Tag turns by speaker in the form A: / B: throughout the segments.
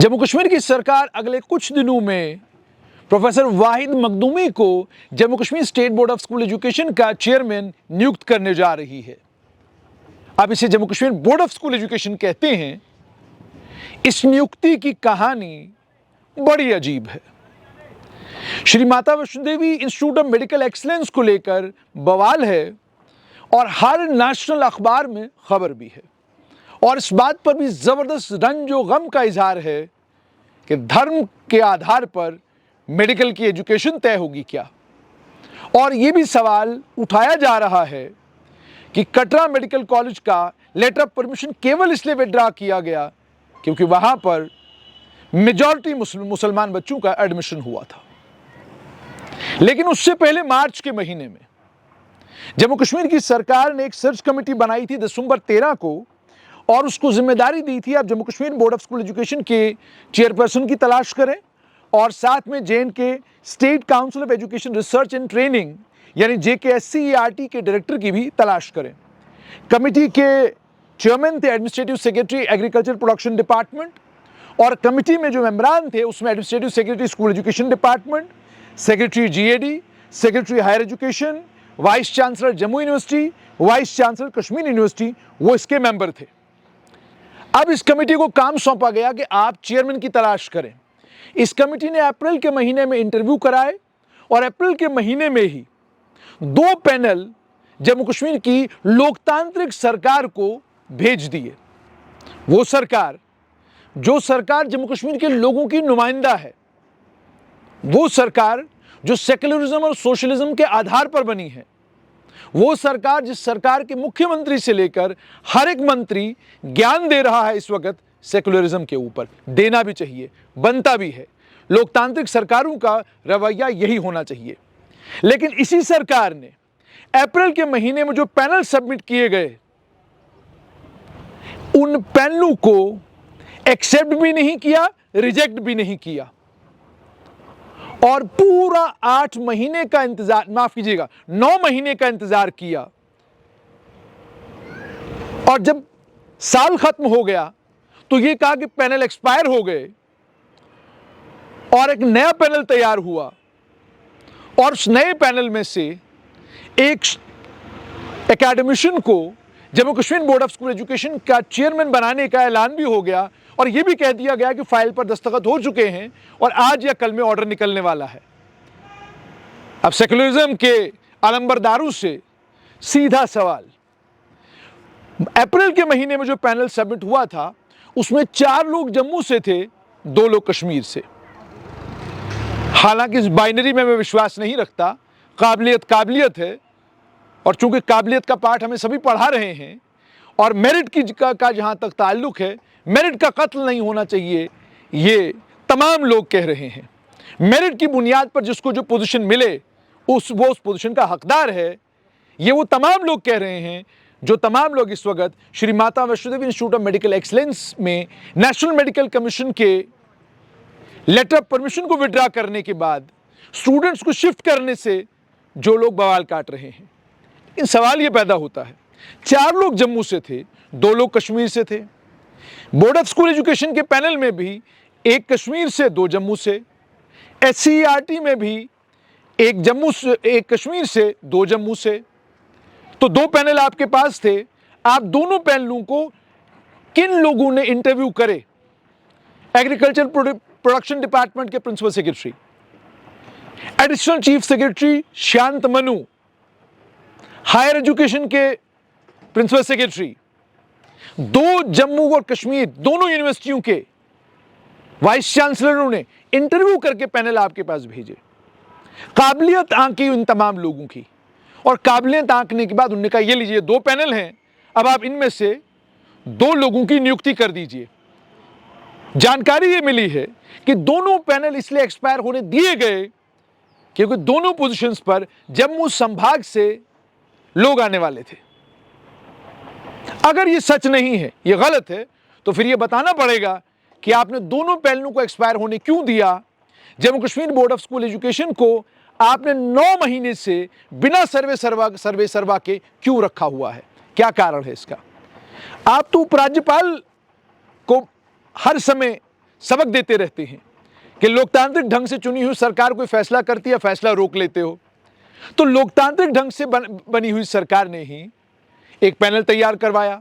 A: जम्मू कश्मीर की सरकार अगले कुछ दिनों में प्रोफेसर वाहिद मखदूमी को Jammu Kashmir state board of school education का चेयरमैन नियुक्त करने जा रही है। अब इसे Jammu Kashmir board of school education कहते हैं। इस नियुक्ति की कहानी बड़ी अजीब है। Shri Mata Vaishno Devi institute of medical excellence को लेकर बवाल है और हर नेशनल अखबार में खबर भी है और इस बात पर भी जबरदस्त रंज और गम का इजहार है कि धर्म के आधार पर मेडिकल की एजुकेशन तय होगी क्या। और ये भी सवाल उठाया जा रहा है कि कटरा मेडिकल कॉलेज का लेटर ऑफ परमिशन केवल इसलिए विड्रॉ किया गया क्योंकि वहां पर मेजॉरिटी मुसलमान बच्चों का एडमिशन हुआ था। लेकिन उससे पहले मार्च के महीने में जम्मू कश्मीर की सरकार ने एक सर्च कमेटी बनाई थी दिसंबर 13 को और उसको जिम्मेदारी दी थी आप Jammu Kashmir board of school education के चेयरपर्सन की तलाश करें और साथ में J and K state council of education research and training यानी JKSCERT के डायरेक्टर की भी तलाश करें। कमेटी के चेयरमैन थे administrative secretary agriculture production department और कमेटी में जो मेंबरान थे उसमें administrative secretary school education department, secretary GAD, secretary higher education, vice chancellor Jammu university, vice chancellor Kashmir university, वो इसके मेंबर थे। अब इस कमेटी को काम सौंपा गया कि आप चेयरमैन की तलाश करें। इस कमेटी ने अप्रैल के महीने में इंटरव्यू कराए और अप्रैल के महीने में ही 2 पैनल जम्मू कश्मीर की लोकतांत्रिक सरकार को भेज दिए। वो सरकार जो सरकार जम्मू कश्मीर के लोगों की नुमाइंदा है, वो सरकार जो सेक्युलरिज्म और सोशलिज्म के आधार पर बनी है, वो सरकार जिस सरकार के मुख्यमंत्री से लेकर हर एक मंत्री ज्ञान दे रहा है इस वक्त सेक्युलरिज्म के ऊपर। देना भी चाहिए, बनता भी है। लोकतांत्रिक सरकारों का रवैया यही होना चाहिए। लेकिन इसी सरकार ने अप्रैल के महीने में जो पैनल सबमिट किए गए उन पैनलों को एक्सेप्ट भी नहीं किया, रिजेक्ट भी नहीं किया और पूरा 8 महीने का इंतजार, माफ कीजिएगा 9 महीने का इंतजार किया। और जब साल खत्म हो गया तो यह कहा कि पैनल एक्सपायर हो गए और एक नया पैनल तैयार हुआ और उस नए पैनल में से एक एकेडमिशियन को Jammu Kashmir board of school education का चेयरमैन बनाने का ऐलान भी हो गया और यह भी कह दिया गया कि फाइल पर दस्तखत हो चुके हैं और आज या कल में ऑर्डर निकलने वाला है। अब सेक्युलरिज्म के अलंबरदारों से सीधा सवाल, अप्रैल के महीने में जो पैनल सबमिट हुआ था उसमें 4 लोग जम्मू से थे, 2 लोग कश्मीर से। हालांकि इस बाइनरी में मैं विश्वास नहीं रखता, काबिलियत है और चूंकि काबिलियत का पाठ हमें सभी पढ़ा रहे हैं और मेरिट का जहां तक ताल्लुक है, मेरिट का कत्ल नहीं होना चाहिए, ये तमाम लोग कह रहे हैं। मेरिट की बुनियाद पर जिसको जो पोजीशन मिले वो उस पोजीशन का हकदार है, ये वो तमाम लोग कह रहे हैं जो तमाम लोग इस वक्त Shri Mata Vaishno Devi institute of medical excellence में नेशनल मेडिकल कमीशन के लेटर ऑफ परमिशन को विड्रॉ करने के बाद स्टूडेंट्स को शिफ्ट करने से जो लोग बवाल काट रहे हैं। इन सवाल ये पैदा होता है, 4 लोग जम्मू से थे, 2 लोग कश्मीर से थे। बोर्ड ऑफ स्कूल एजुकेशन के पैनल में भी 1 कश्मीर से, 2 जम्मू से। SCERT में भी 1 कश्मीर से, 2 जम्मू से। तो 2 पैनल आपके पास थे। आप दोनों पैनलों को किन लोगों ने इंटरव्यू करे? एग्रीकल्चर प्रोडक्शन डिपार्टमेंट के principal secretary, additional chief secretary Shant Manu, higher education के प्रिंसिपल सेक्रेटरी, 2 जम्मू और कश्मीर दोनों यूनिवर्सिटियों के वाइस चांसलरों ने इंटरव्यू करके पैनल आपके पास भेजे। काबिलियत आंकी इन तमाम लोगों की और काबिलियत आंकने के बाद उन्होंने कहा ये लीजिए 2 पैनल हैं, अब आप इनमें से 2 लोगों की नियुक्ति कर दीजिए। जानकारी ये मिली है कि दोनों पैनल इसलिए एक्सपायर होने दिए गए क्योंकि दोनों पोजीशंस पर जम्मू संभाग से लोग आने वाले थे। अगर ये सच नहीं है, ये गलत है, तो फिर ये बताना पड़ेगा कि आपने दोनों पैनलों को एक्सपायर होने क्यों दिया। Jammu Kashmir board of school education को आपने 9 महीने से बिना सर्वे सर्वा के क्यों रखा हुआ है? क्या कारण है इसका? आप तो उपराज्यपाल को हर समय सबक देते रहते हैं कि लोकतांत्रिक ढंग से चुनी हुई सरकार कोई फैसला करती है, फैसला रोक लेते हो। तो लोकतांत्रिक ढंग से बनी हुई सरकार ने ही एक पैनल तैयार करवाया।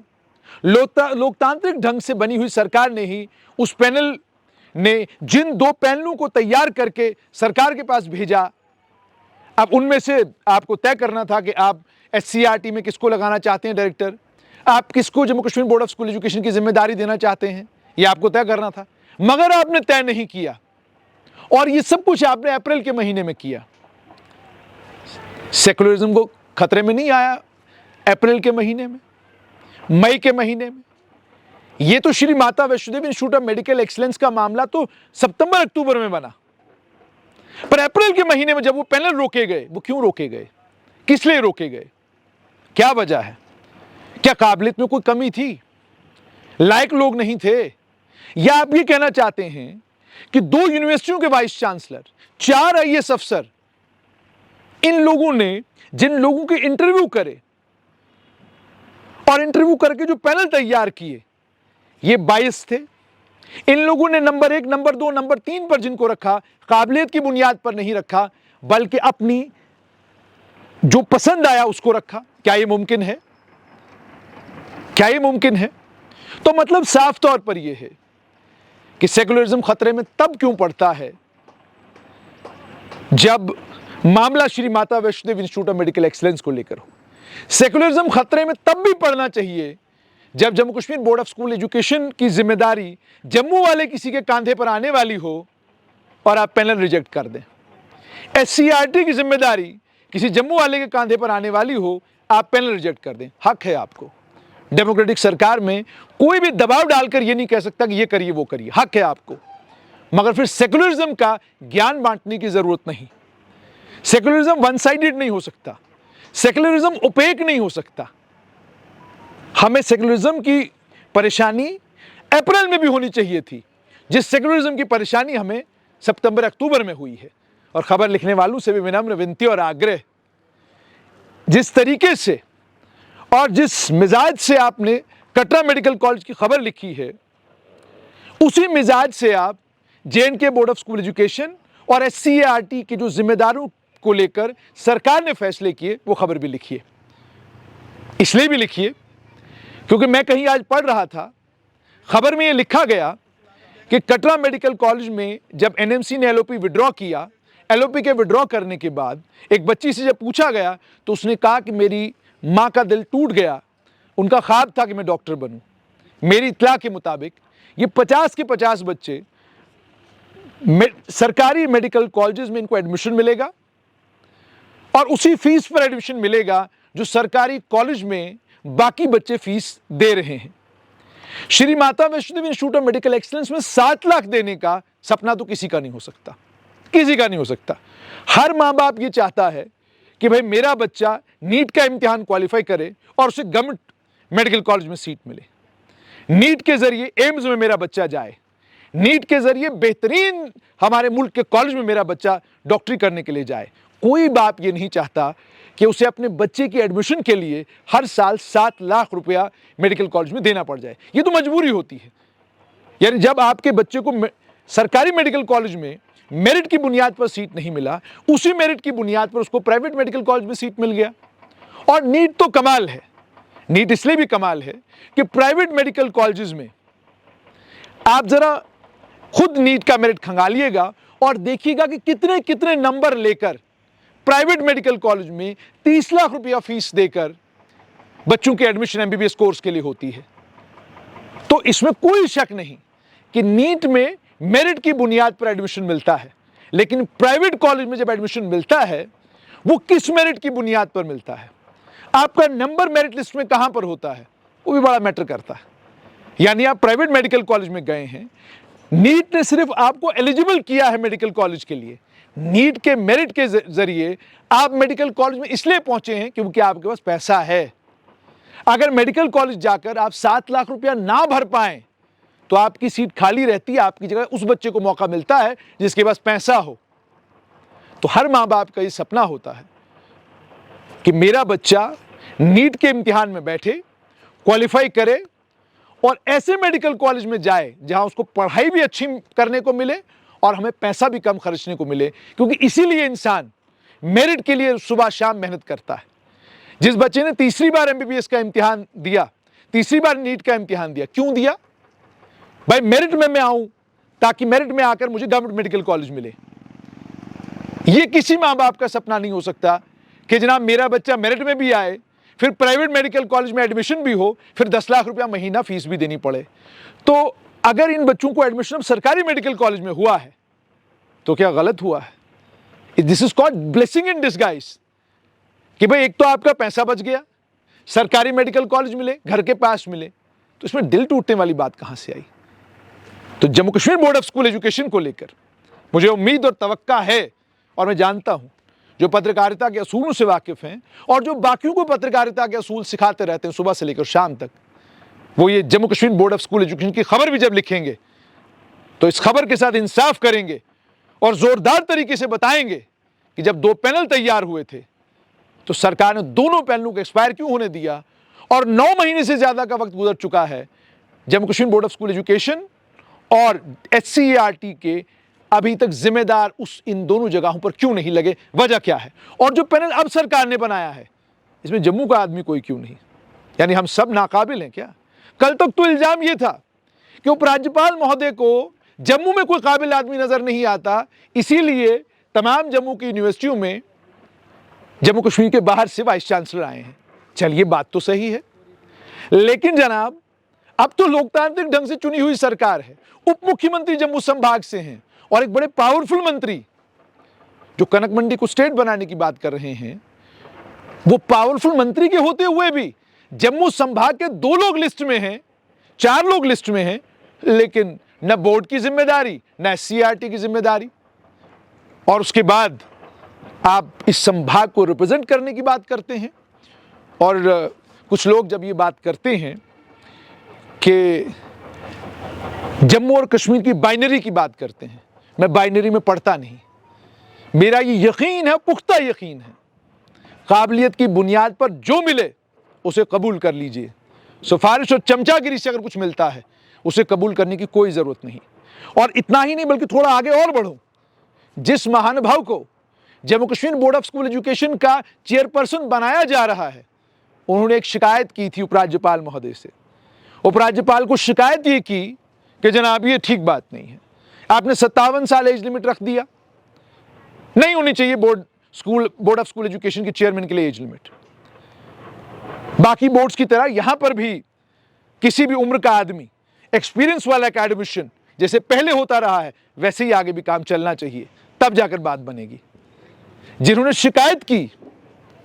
A: लोकतांत्रिक ढंग से बनी हुई सरकार ने ही उस पैनल ने जिन 2 पैनलों को तैयार करके सरकार के पास भेजा, अब उनमें से आपको तय करना था कि आप SCERT में किसको लगाना चाहते हैं डायरेक्टर, आप किसको Jammu Kashmir board of school education की जिम्मेदारी देना चाहते हैं, ये आपको तय करना था। मगर आपने तय नहीं किया और ये सब कुछ आपने अप्रैल के महीने में किया। सेकुलरिज्म को खतरे में नहीं आया अप्रैल के महीने में, मई के महीने में। ये तो Shri Mata Vaishno Devi institute of medical excellence का मामला तो सितंबर अक्टूबर में बना, पर अप्रैल के महीने में जब वो पैनल रोके गए, वो क्यों रोके गए, किस लिए रोके गए, क्या वजह है? क्या काबिलियत में कोई कमी थी, लायक लोग नहीं थे, या आप ये कहना चाहते हैं कि 2 यूनिवर्सिटियों के वाइस चांसलर, 4 IAS अफसर, इन लोगों ने जिन लोगों के इंटरव्यू करे और इंटरव्यू करके जो पैनल तैयार किए, ये बायस थे। इन लोगों ने नंबर 1, नंबर 2, नंबर 3 पर जिनको रखा, काबिलियत की बुनियाद पर नहीं रखा, बल्कि अपनी जो पसंद आया उसको रखा। क्या ये मुमकिन है? क्या ये मुमकिन है? तो मतलब साफ तौर पर यह है कि सेकुलरिज्म खतरे में तब क्यों पड़ता है जब मामला Shri Mata Vaishno Devi institute of medical excellence को लेकर हो। सेकुलरिज्म खतरे में तब भी पड़ना चाहिए जब Jammu Kashmir board of school education की जिम्मेदारी जम्मू वाले किसी के कंधे पर आने वाली हो और आप पैनल रिजेक्ट कर दें। SCERT की जिम्मेदारी किसी जम्मू वाले के कंधे पर आने वाली हो, आप पैनल रिजेक्ट कर दें। हक है आपको। डेमोक्रेटिक सरकार में कोई भी दबाव डालकर यह नहीं कह सकता कि ये करिए वो करिए, हक है आपको। मगर फिर सेकुलरिज्म का ज्ञान बांटने की जरूरत नहीं। सेकुलरिज्म वन साइडेड नहीं हो सकता, सेकुलरिज्म ओपेक नहीं हो सकता। हमें सेकुलरिज्म की परेशानी अप्रैल में भी होनी चाहिए थी, जिस सेकुलरिज्म की परेशानी हमें सितंबर अक्टूबर में हुई है। और खबर लिखने वालों से भी विनम्र विनती और आग्रह, जिस तरीके से और जिस मिजाज से आपने कटरा मेडिकल कॉलेज की खबर लिखी है, उसी मिजाज से आप JNK board of school education और SCERT के जो जिम्मेदारों को लेकर सरकार ने फैसले किए, वो खबर भी लिखिए। इसलिए भी लिखिए क्योंकि मैं कहीं आज पढ़ रहा था, खबर में ये लिखा गया कि कटरा मेडिकल कॉलेज में जब NMC ने LOP विड्रॉ किया, LOP के विड्रॉ करने के बाद एक बच्ची से जब पूछा गया तो उसने कहा कि मेरी माँ का दिल टूट गया, उनका ख्वाब था कि मैं डॉक्टर बनूं। मेरी इत्तला के मुताबिक ये 50 के 50 बच्चे सरकारी मेडिकल कॉलेजेस में इनको एडमिशन मिलेगा और उसी फीस पर एडमिशन मिलेगा जो सरकारी कॉलेज में बाकी बच्चे फीस दे रहे हैं। Shri Mata Vaishno Devi institute of medical excellence में 7 लाख देने का सपना तो किसी का नहीं हो सकता, किसी का नहीं हो सकता। हर माँ बाप ये चाहता है कि भाई मेरा बच्चा नीट का इम्तिहान क्वालिफाई करे और उसे गवर्नमेंट मेडिकल कॉलेज में सीट मिले, नीट के जरिए एम्स में मेरा बच्चा जाए, नीट के जरिए बेहतरीन हमारे मुल्क के कॉलेज में मेरा बच्चा डॉक्टरी करने के लिए जाए। कोई बाप ये नहीं चाहता कि उसे अपने बच्चे की एडमिशन के लिए हर साल 7 लाख रुपया मेडिकल कॉलेज में देना पड़ जाए। ये तो मजबूरी होती है। यानी जब आपके बच्चे को सरकारी मेडिकल कॉलेज में मेरिट की बुनियाद पर सीट नहीं मिला, उसी मेरिट की बुनियाद पर उसको प्राइवेट मेडिकल कॉलेज में सीट मिल गया। और नीट तो कमाल है, नीट इसलिए भी कमाल है कि प्राइवेट मेडिकल कॉलेजेस में आप जरा खुद नीट का मेरिट खंगालिएगा और देखिएगा कि कितने कितने नंबर लेकर प्राइवेट मेडिकल कॉलेज में 30 लाख रुपया फीस देकर बच्चों के एडमिशन MBBS कोर्स के लिए होती है। तो इसमें कोई शक नहीं कि नीट में मेरिट की बुनियाद पर एडमिशन मिलता है, लेकिन प्राइवेट कॉलेज में जब एडमिशन मिलता है वो किस मेरिट की बुनियाद पर मिलता है, आपका नंबर मेरिट लिस्ट में कहां पर होता है, वो भी बड़ा मैटर करता है। यानी आप प्राइवेट मेडिकल कॉलेज में गए हैं, नीट ने सिर्फ आपको एलिजिबल किया है मेडिकल कॉलेज के लिए, नीट के मेरिट के जरिए आप मेडिकल कॉलेज में इसलिए पहुंचे हैं क्योंकि आपके पास पैसा है। अगर मेडिकल कॉलेज जाकर आप 7 लाख रुपया ना भर पाएं तो आपकी सीट खाली रहती है, आपकी जगह उस बच्चे को मौका मिलता है जिसके पास पैसा हो। तो हर माँ बाप का ये सपना होता है कि मेरा बच्चा नीट के इम्तिहान में बैठे, क्वालिफाई करे और ऐसे मेडिकल कॉलेज में जाए जहां उसको पढ़ाई भी अच्छी करने को मिले और हमें पैसा भी कम खर्चने को मिले, क्योंकि इसीलिए इंसान मेरिट के लिए सुबह शाम मेहनत करता है। जिस बच्चे ने तीसरी बार एमबीबीएस का इम्तिहान दिया, तीसरी बार नीट का इम्तिहान दिया, क्यों दिया? भाई मेरिट में मैं आऊं ताकि मेरिट में आकर मुझे गवर्नमेंट मेडिकल कॉलेज मिले। यह किसी मां बाप का सपना नहीं हो सकता कि जनाब मेरा बच्चा मेरिट में भी आए, फिर प्राइवेट मेडिकल कॉलेज में एडमिशन भी हो, फिर 10 लाख रुपया महीना फीस भी देनी पड़े। तो अगर इन बच्चों को एडमिशन अब सरकारी मेडिकल कॉलेज में हुआ है तो क्या गलत हुआ है? This is called blessing in disguise कि भाई एक तो आपका पैसा बच गया, सरकारी मेडिकल कॉलेज मिले, घर के पास मिले, तो इसमें दिल टूटने वाली बात कहां से आई? तो Jammu Kashmir board of school education को लेकर मुझे उम्मीद और तवक्का है, और मैं जानता हूं जो पत्रकारिता के असूलों से वाकिफ हैं और जो बाकियों को पत्रकारिता के असूल सिखाते रहते हैं सुबह से लेकर शाम तक, वो ये Jammu Kashmir board of school education की खबर भी जब लिखेंगे तो इस खबर के साथ इंसाफ करेंगे और जोरदार तरीके से बताएंगे कि जब 2 पैनल तैयार हुए थे तो सरकार ने दोनों पैनलों को एक्सपायर क्यों होने दिया, और 9 महीने से ज्यादा का वक्त गुजर चुका है, Jammu Kashmir board of school education और HCERT के अभी तक जिम्मेदार इन दोनों जगहों पर क्यों नहीं लगे, वजह क्या है? और जो पैनल अब सरकार ने बनाया है इसमें जम्मू का आदमी कोई क्यों नहीं? यानी हम सब नाकाबिल हैं क्या? कल तक तो इल्जाम यह था कि उपराज्यपाल महोदय को जम्मू में कोई काबिल आदमी नजर नहीं आता, इसीलिए तमाम जम्मू की यूनिवर्सिटियों में जम्मू कश्मीर के बाहर से वाइस चांसलर आए हैं। चलिए बात तो सही है, लेकिन जनाब अब तो लोकतांत्रिक ढंग से चुनी हुई सरकार है, उप मुख्यमंत्री जम्मू संभाग से हैं और एक बड़े पावरफुल मंत्री जो कनक मंडी को स्टेट बनाने की बात कर रहे हैं, वो पावरफुल मंत्री के होते हुए भी जम्मू संभाग के 2 लोग लिस्ट में हैं, 4 लोग लिस्ट में हैं, लेकिन न बोर्ड की जिम्मेदारी न HCERT की जिम्मेदारी। और उसके बाद आप इस संभाग को रिप्रेजेंट करने की बात करते हैं। और कुछ लोग जब ये बात करते हैं कि जम्मू और कश्मीर की बाइनरी की बात करते हैं, मैं बाइनरी में पढ़ता नहीं, मेरा ये यकीन है, पुख्ता यकीन है, काबिलियत की बुनियाद पर जो मिले उसे कबूल कर लीजिए। सिफारिश और चमचागिरी से अगर कुछ मिलता है उसे कबूल करने की कोई ज़रूरत नहीं। और इतना ही नहीं बल्कि थोड़ा आगे और बढ़ूं, जिस महानुभाव को Jammu Kashmir board of school education का चेयरपर्सन बनाया जा रहा है, उन्होंने एक शिकायत की थी उपराज्यपाल महोदय से। उपराज्यपाल को शिकायत ये की कि जनाब ये ठीक बात नहीं है, आपने 57 साल एज लिमिट रख दिया, नहीं होनी चाहिए बोर्ड ऑफ स्कूल एजुकेशन के चेयरमैन के लिए एज लिमिट। बाकी बोर्ड्स की तरह यहां पर भी किसी भी उम्र का आदमी, एक्सपीरियंस वाला एकेडमिशियन जैसे पहले होता रहा है वैसे ही आगे भी काम चलना चाहिए, तब जाकर बात बनेगी। जिन्होंने शिकायत की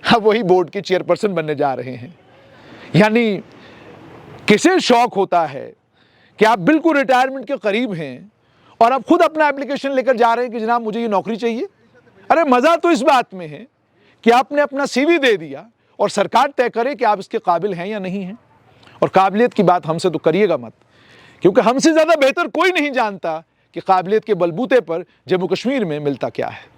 A: हाँ वही बोर्ड के चेयरपर्सन बनने जा रहे हैं। यानी किसे शौक होता है कि आप बिल्कुल रिटायरमेंट के करीब हैं और आप खुद अपना एप्लीकेशन लेकर जा रहे हैं कि जनाब मुझे ये नौकरी चाहिए। अरे मजा तो इस बात में है कि आपने अपना CV दे दिया और सरकार तय करे कि आप इसके काबिल हैं या नहीं हैं। और काबिलियत की बात हमसे तो करिएगा मत, क्योंकि हमसे ज्यादा बेहतर कोई नहीं जानता कि काबिलियत के बलबूते पर जम्मू कश्मीर में मिलता क्या है।